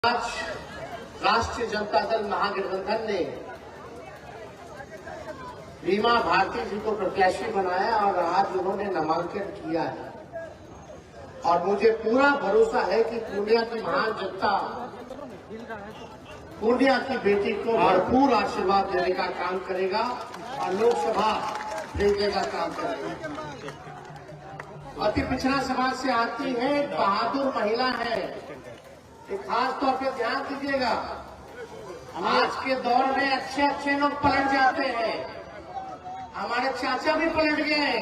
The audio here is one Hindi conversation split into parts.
आज राष्ट्रीय जनता दल महागठबंधन ने बीमा भारती जी को प्रत्याशी बनाया और आज उन्होंने नामांकन किया है और मुझे पूरा भरोसा है कि पूर्णिया की महान जनता पूर्णिया की बेटी को भरपूर आशीर्वाद देने का काम करेगा और लोकसभा भेजने का काम करेगा। अति पिछड़ा समाज से आती है, बहादुर महिला है। खास तौर पे ध्यान दीजिएगा, आज के दौर में अच्छे अच्छे लोग पलट जाते हैं। हमारे चाचा भी पलट गए,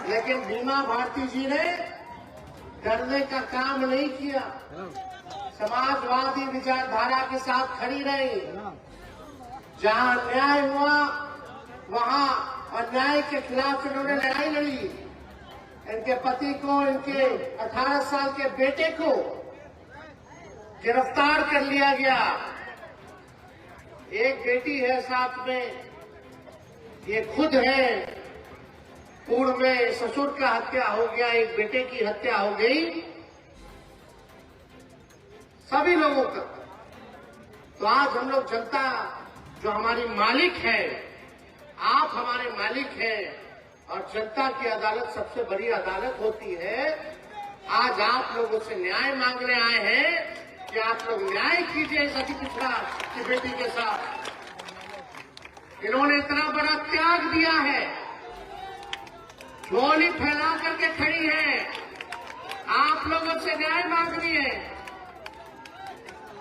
लेकिन बीमा भारती जी ने डरने का काम नहीं किया। समाजवादी विचारधारा के साथ खड़ी रही। जहां अन्याय हुआ वहां अन्याय के खिलाफ इन्होंने लड़ाई लड़ी। इनके पति को, इनके 18 साल के बेटे को गिरफ्तार कर लिया गया। एक बेटी है साथ में, ये खुद है। पूर्व में ससुर का हत्या हो गया, एक बेटे की हत्या हो गई। सभी लोगों का। तो आज हम लोग जनता जो हमारी मालिक है, आप हमारे मालिक हैं और जनता की अदालत सबसे बड़ी अदालत होती है। आज आप लोगों से न्याय मांगने आए हैं कि आप लोग न्याय कीजिए इस अति पिछड़ा की बेटी के साथ। इन्होंने इतना बड़ा त्याग दिया है, झोली फैला करके खड़ी है, आप लोगों से न्याय मांगनी है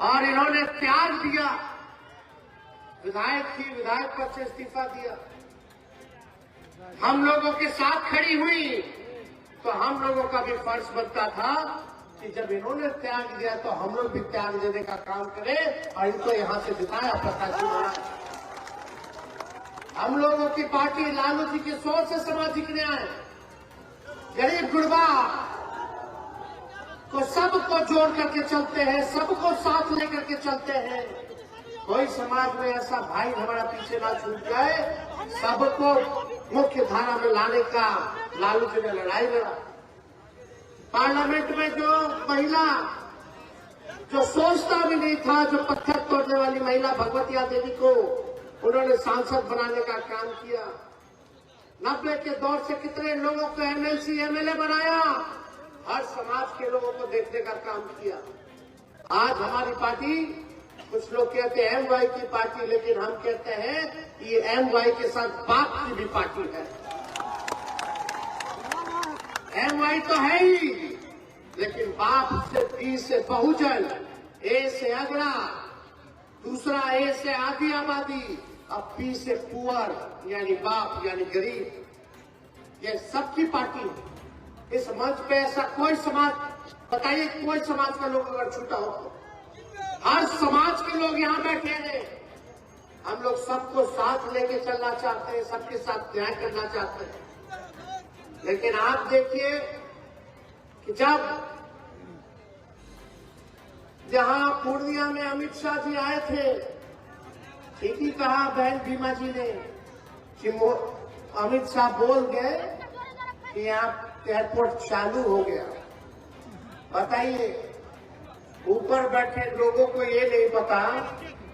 और इन्होंने त्याग दिया। विधायक थी, विधायक पद से इस्तीफा दिया। हम लोगों के साथ खड़ी हुई, तो हम लोगों का भी फर्ज बनता था कि जब इन्होंने त्याग दिया तो हम लोग भी त्याग देने का काम करें और इनको यहां से जिताया, प्रत्याशी बनाया। हम लोगों की पार्टी लालू जी की सोच से सामाजिक न्याय, गरीब गुरबा को सबको जोड़ करके चलते हैं, सबको साथ लेकर के चलते हैं। कोई समाज में ऐसा भाई हमारा पीछे ना छूट जाए। सबको मुख्य धारा में लाने का लालू जी ने लड़ाई लड़ा। पार्लियामेंट में जो महिला जो सोचता भी नहीं था, जो पत्थर तोड़ने वाली महिला भगवतिया देवी को उन्होंने सांसद बनाने का काम किया। 90 के दौर से कितने लोगों को एमएलसी एमएलए बनाया, हर समाज के लोगों को देखने का काम किया। आज हमारी पार्टी, कुछ लोग कहते हैं एमवाई की पार्टी, लेकिन हम कहते हैं ये एमवाई के साथ बाप की भी पार्टी है। एमवाई तो है ही, लेकिन बाप से बी से बहुजन, ए से अगड़ा, दूसरा ए से आधी आबादी, अब बी से पुअर यानी बाप यानी गरीब, ये सबकी पार्टी है। इस मंच पे ऐसा कोई समाज, बताइए कोई समाज का लोग अगर छूटा हो तो हर समाज के लोग यहां बैठे हैं। हम लोग सबको साथ लेके चलना चाहते हैं, सबके साथ न्याय करना चाहते हैं। लेकिन आप देखिए कि जहां पूर्णिया में अमित शाह जी आए थे, ठीक ही कहा बहन बीमा जी ने कि अमित शाह बोल गए कि यहाँ एयरपोर्ट चालू हो गया। बताइए, ऊपर बैठे लोगों को ये नहीं पता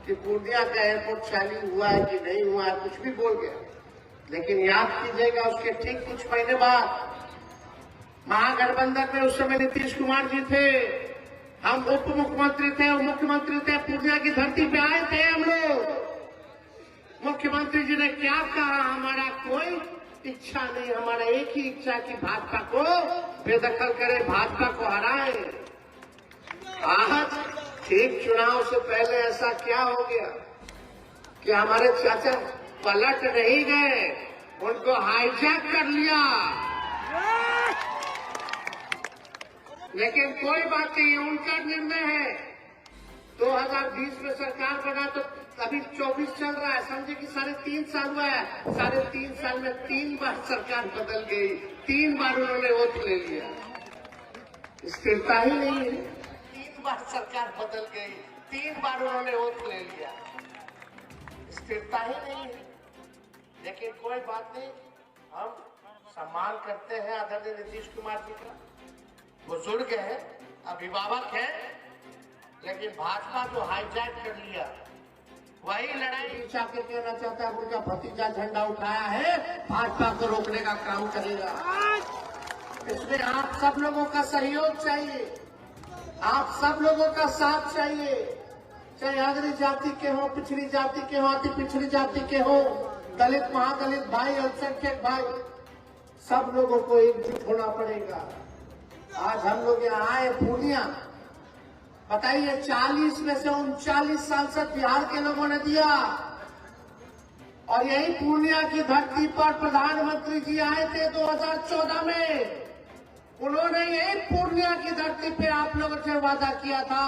कि पूर्णिया का एयरपोर्ट चालू हुआ है कि नहीं हुआ है, कुछ भी बोल गया। लेकिन याद कीजिएगा, उसके ठीक कुछ महीने बाद महागठबंधन में उस समय नीतीश कुमार जी थे, हम उप मुख्यमंत्री थे और मुख्यमंत्री थे। पूर्णिया की धरती पे आए थे हम लोग। मुख्यमंत्री जी ने क्या कहा, हमारा कोई इच्छा नहीं, हमारा एक ही इच्छा कि भाजपा को बेदखल करे, भाजपा को हराए। आज ठीक चुनाव से पहले ऐसा क्या हो गया कि हमारे चाचा पलट नहीं गए, उनको हाईजैक कर लिया। लेकिन कोई बात नहीं, उनका निर्णय है। 2020 में सरकार बना तो अभी 24 चल रहा है, समझे कि 3.5 साल हुआ है। 3.5 साल में 3 बार सरकार बदल गई, 3 बार उन्होंने वोट ले लिया। स्थिरता ही नहीं है। 3 बार सरकार बदल गई, 3 बार उन्होंने वोट ले लिया, स्थिरता ही नहीं है। लेकिन कोई बात नहीं, हम सम्मान करते हैं आदरणीय नीतीश कुमार जी का। बुजुर्ग है, अभिभावक है, लेकिन भाजपा जो हाईजैक कर लिया वही लड़ाई जाके कहना चाहता है उनका भतीजा झंडा उठाया है, भाजपा को रोकने का काम करेगा। इसमें आप सब लोगों का सहयोग चाहिए, आप सब लोगों का साथ चाहिए, चाहे अग्री जाति के हो, पिछड़ी जाति के हो, अति पिछड़ी जाति के हो, दलित महादलित भाई, अल्पसंख्यक भाई, सब लोगों को एकजुट होना पड़ेगा। आज हम लोग यहाँ आए पूर्णिया, बताइए 40 में से 39 सांसद बिहार के लोगों ने दिया, और यही पूर्णिया की धरती पर प्रधानमंत्री जी आए थे 2014 में। उन्होंने यही पूर्णिया की धरती पे आप लोगों से वादा किया था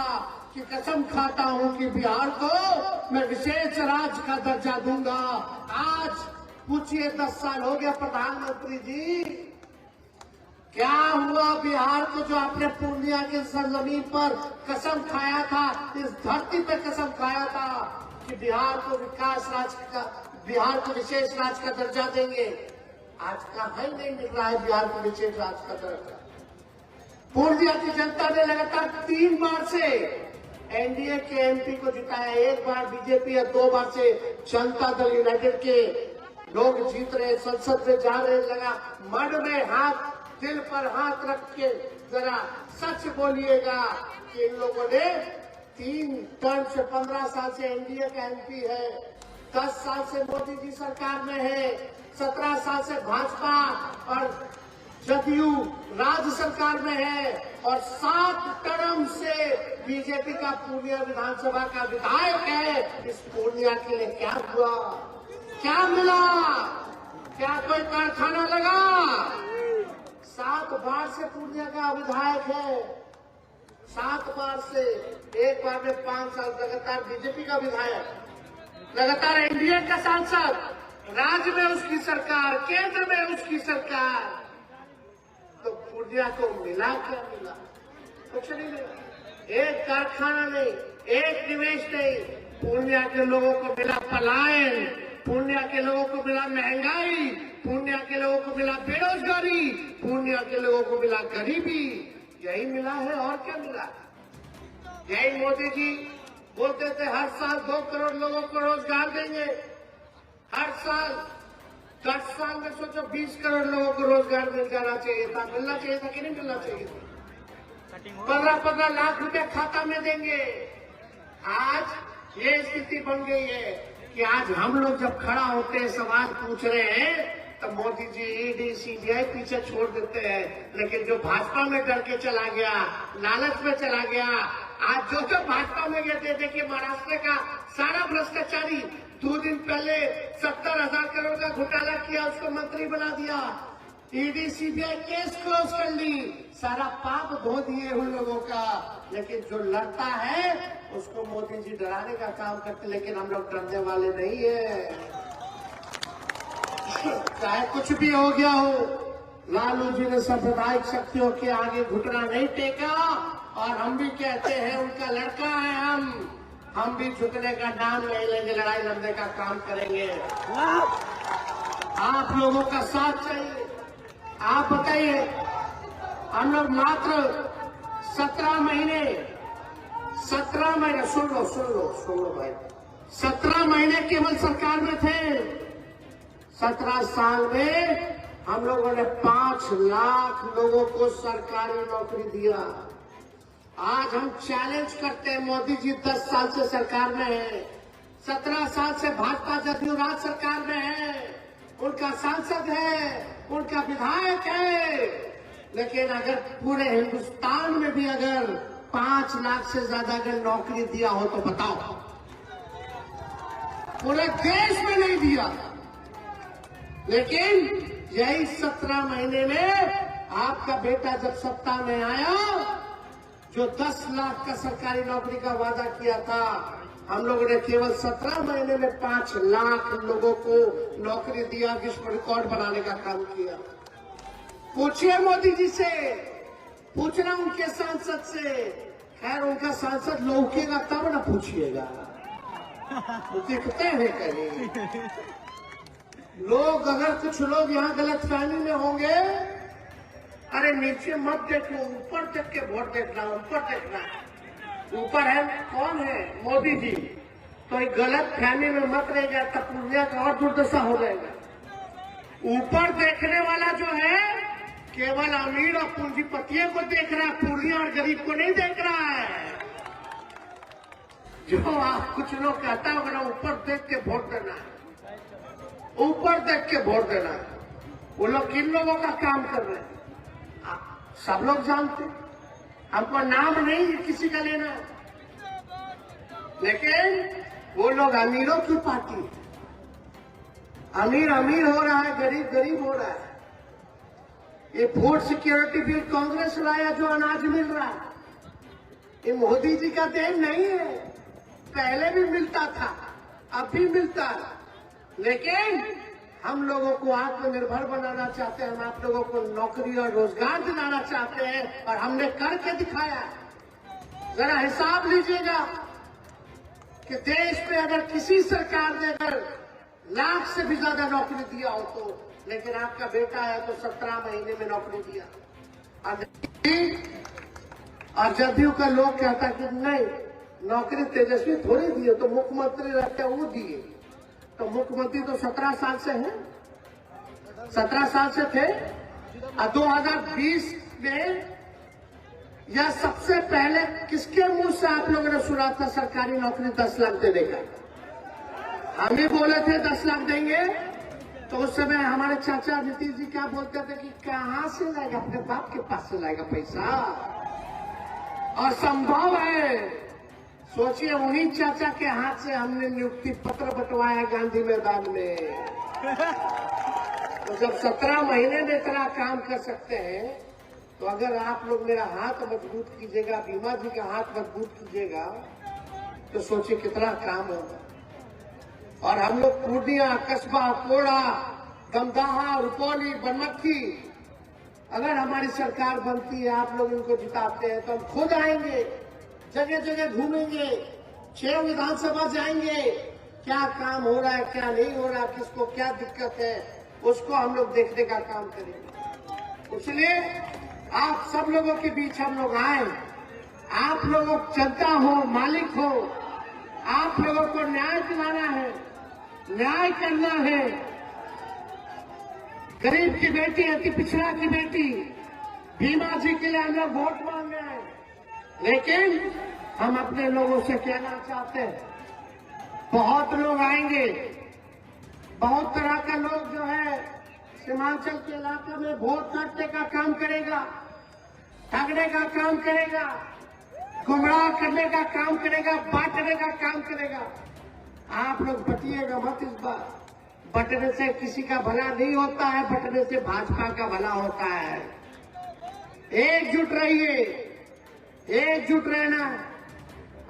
कि कसम खाता हूं कि बिहार को मैं विशेष राज्य का दर्जा दूंगा। आज पूछिए 10 साल हो गया प्रधानमंत्री जी, क्या हुआ बिहार को? जो आपने पूर्णिया के सरजमीन पर कसम खाया था, इस धरती पे कसम खाया था कि बिहार को विकास राज्य का, बिहार को विशेष राज्य का दर्जा देंगे, आज कहीं नहीं मिल रहा है बिहार को विशेष राज्य का दर्जा। पूर्णिया की जनता ने लगातार 3 बार से एनडीए के एमपी को जिताया, 1 बार बीजेपी और 2 बार से जनता दल यूनाइटेड के लोग जीत रहे, संसद में जा रहे। लगा मन में हाथ, दिल पर हाथ रख के जरा सच बोलिएगा कि इन लोगों ने 3 टर्म से 15 साल से एनडीए का एमपी है, 10 साल से मोदी जी सरकार में है, 17 साल से भाजपा और जदयू राज्य सरकार में है, और 7 टर्म से बीजेपी का पूर्णिया विधानसभा का विधायक है। इस पूर्णिया के लिए क्या हुआ, क्या मिला? क्या कोई कारखाना लगा? 7 बार से पूर्णिया का विधायक है, 7 बार से, 1 बार में 5 साल लगातार बीजेपी का विधायक, लगातार एनडीए का सांसद, राज्य में उसकी सरकार, केंद्र में उसकी सरकार। तो पूर्णिया को मिला क्या? मिला कुछ नहीं मिला, एक कारखाना नहीं, एक निवेश नहीं। पूर्णिया के लोगों को मिला पलायन, पूर्णिया के लोगों को मिला महंगाई, पूर्णिया के लोगों को मिला बेरोजगारी, पूर्णिया के लोगों को मिला गरीबी। यही मिला है, और क्या मिला? यही मोदी जी बोलते थे हर साल 2 करोड़ लोगों को रोजगार देंगे, हर साल। 10 साल में सोचो 20 करोड़ लोगों को रोजगार मिल जाना चाहिए था, मिलना चाहिए था कि नहीं मिलना चाहिए था? 15-15 लाख रुपए खाता में देंगे। आज ये स्थिति बन गई है कि आज हम लोग जब खड़ा होते हैं, सवाल पूछ रहे हैं, तो मोदी जी ईडी सीबीआई पीछे छोड़ देते हैं। लेकिन जो भाजपा में डर के चला गया, लालच में चला गया, आज जो भाजपा में गए, देखिए महाराष्ट्र का सारा भ्रष्टाचारी 2 दिन पहले 70,000 करोड़ का घोटाला किया, उसको मंत्री बना दिया, ईडी सीबीआई केस क्लोज कर ली, सारा पाप धो दिए उन लोगों का। लेकिन जो लड़ता है उसको मोदी जी डराने का काम करते, लेकिन हम लोग डरने वाले नहीं है। चाहे कुछ भी हो गया हो, लालू जी ने सांप्रदायिक शक्तियों के आगे घुटना नहीं टेका, और हम भी कहते हैं उनका लड़का है हम भी झुकने का नाम नहीं लेंगे, लड़ाई लड़ने का काम करेंगे। आप लोगों का साथ चाहिए। आप बताइए, हम लोग मात्र 17 महीने सुन लो भाई, 17 महीने केवल सरकार में थे। 17 साल में हम लोगों ने 5 लाख लोगों को सरकारी नौकरी दिया। आज हम चैलेंज करते हैं, मोदी जी 10 साल से सरकार में है, 17 साल से भाजपा जदयू राज्य सरकार में है, उनका सांसद है, उनका विधायक है। लेकिन अगर पूरे हिंदुस्तान में भी अगर 5 लाख से ज्यादा अगर नौकरी दिया हो तो बताओ, पूरे देश में नहीं दिया। लेकिन यही 17 महीने में आपका बेटा जब सत्ता में आया, जो 10 लाख का सरकारी नौकरी का वादा किया था, हम लोगों ने केवल 17 महीने में 5 लाख लोगों को नौकरी दिया, विश्व रिकॉर्ड बनाने का काम किया। पूछिए मोदी जी से, पूछना उनके सांसद से। खैर उनका सांसद लौकेगा तब ना पूछिएगा, तो दिखते हैं कहीं लोग। अगर कुछ लोग यहाँ गलतफहमी में होंगे, अरे नीचे मत देखो, ऊपर देख के वोट देखना, ऊपर देखना। ऊपर है कौन है? मोदी जी। तो एक गलत फहमी में मत रह गया, तब पूर्णिया का और दुर्दशा हो जाएगा। ऊपर देखने वाला जो है केवल अमीर और पूंजीपतियों को देख रहा है, पूर्णिया और गरीब को नहीं देख रहा है। जो आप कुछ लोग कहता होगा ना, ऊपर देख के वोट देना, ऊपर देख के वोट देना। वो लोग किन लोगों का काम कर रहे हैं सब लोग जानते। हमको नाम नहीं किसी का लेना, लेकिन वो लोग अमीरों की पार्टी है। अमीर अमीर हो रहा है, गरीब गरीब हो रहा है। ये फूड सिक्योरिटी बिल कांग्रेस लाया जो अनाज मिल रहा है, ये मोदी जी का देन नहीं है। पहले भी मिलता था, अब भी मिलता है, लेकिन हम लोगों को आत्मनिर्भर बनाना चाहते हैं। हम आप लोगों को नौकरी और रोजगार दिलाना चाहते हैं, और हमने करके दिखाया। जरा हिसाब लीजिएगा कि देश में अगर किसी सरकार ने अगर लाख से भी ज्यादा नौकरी दिया हो तो, लेकिन आपका बेटा है तो 17 महीने में नौकरी दिया। और जदयू का लोग कहता कि नहीं, नौकरी तेजस्वी थोड़ी दिए, तो मुख्यमंत्री रहते वो दिए। तो मुख्यमंत्री तो 17 साल से हैं, 17 साल से थे। और 2020 में या सबसे पहले किसके मुंह से आप लोगों ने सुना था सरकारी नौकरी 10 लाख देने का? हम ही बोले थे 10 लाख देंगे, तो उस समय हमारे चाचा नीतीश जी क्या बोलते थे कि कहां से लाएगा, अपने बाप के पास से लाएगा पैसा। और संभव है, सोचिए उन्हीं चाचा के हाथ से हमने नियुक्ति पत्र बंटवाया गांधी मैदान में। तो जब 17 महीने में इतना काम कर सकते हैं, तो अगर आप लोग मेरा हाथ मजबूत कीजिएगा, बीमा जी का हाथ मजबूत कीजिएगा, तो सोचिए कितना काम होगा। और हम लोग पूर्णिया, कस्बा, कोड़ा, दमदाहा, रुपौली, बनमक्खी, अगर हमारी सरकार बनती है, आप लोग इनको जिताते हैं, तो हम खुद आएंगे, जगह जगह घूमेंगे, 6 विधानसभा जाएंगे, क्या काम हो रहा है, क्या नहीं हो रहा, किसको क्या दिक्कत है, उसको हम लोग देखने का काम करेंगे। इसलिए आप सब लोगों के बीच हम लोग आए। आप लोगों जनता हो, मालिक हो, आप लोगों को न्याय दिलाना है, न्याय करना है। गरीब की बेटी, अति पिछड़ा की बेटी, भीमा जी के लिए हम लोग वोट मांग रहे हैं। लेकिन हम अपने लोगों से कहना चाहते हैं, बहुत लोग आएंगे, बहुत तरह का लोग जो है सीमांचल के इलाके में वोट काटने का काम करेगा, ठगने का काम करेगा, गुमराह करने का काम करेगा, बांटने का काम करेगा। आप लोग बटिएगा मत इस बार। बटने से किसी का भला नहीं होता है, बटने से भाजपा का भला होता है। एकजुट रहिए, एकजुट रहना।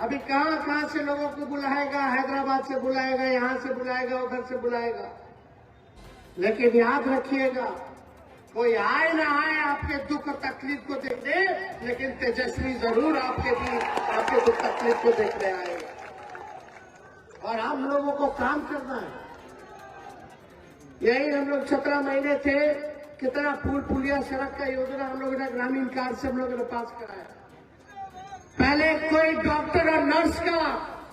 अभी कहां कहां से लोगों को बुलाएगा, हैदराबाद से बुलाएगा, यहां से बुलाएगा, उधर से बुलाएगा, लेकिन याद रखिएगा, कोई आए ना आए आपके दुख और तकलीफ को देखने, लेकिन तेजस्वी जरूर आपके दुख तकलीफ को देखने आएगा। और हम लोगों को काम करना है। यही हम लोग 17 महीने थे, कितना पुल पुलिया सड़क का योजना हम लोगों ने ग्रामीण कार्ड से हम लोगों ने पास कराया। पहले कोई डॉक्टर और नर्स का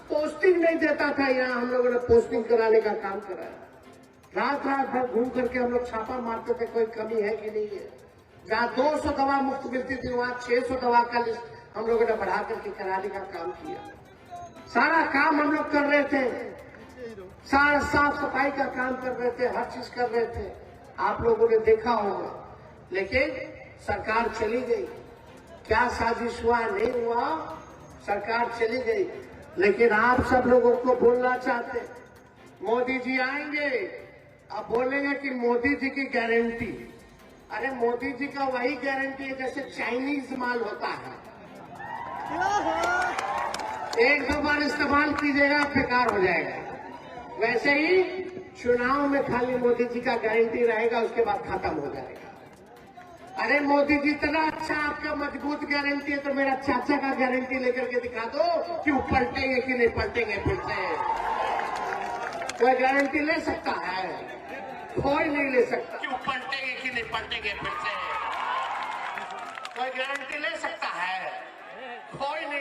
पोस्टिंग नहीं देता था, यहाँ हम लोगों ने पोस्टिंग कराने का काम कराया। रात रात भर घूम करके हम लोग छापा मारते थे, कोई कमी है कि नहीं है। जहाँ 200 दवा मुफ्त मिलती थी, वहाँ 600 दवा का लिस्ट हम लोगों ने बढ़ा करके कराने का काम किया। सारा काम हम लोग कर रहे थे, सारा साफ सफाई का काम कर रहे थे, हर चीज कर रहे थे। आप लोगों ने देखा होगा, लेकिन सरकार चली गई। क्या साजिश हुआ नहीं हुआ, सरकार चली गई। लेकिन आप सब लोगों को बोलना चाहते, मोदी जी आएंगे, अब बोलेंगे कि मोदी जी की गारंटी। अरे मोदी जी का वही गारंटी है जैसे चाइनीज माल होता है, एक दो बार इस्तेमाल कीजिएगा बेकार हो जाएगा। वैसे ही चुनाव में खाली मोदी जी का गारंटी रहेगा, उसके बाद खत्म हो जाएगा। अरे मोदी जी इतना अच्छा आपका मजबूत गारंटी है, तो मेरा चाचा का गारंटी लेकर के दिखा दो कि वो पलटेंगे कि नहीं पलटेंगे फिर से। कोई गारंटी ले सकता है? कोई नहीं ले सकता कि वो पलटेंगे कि नहीं पलटेंगे फिर से। कोई गारंटी ले सकता है? कोई नहीं।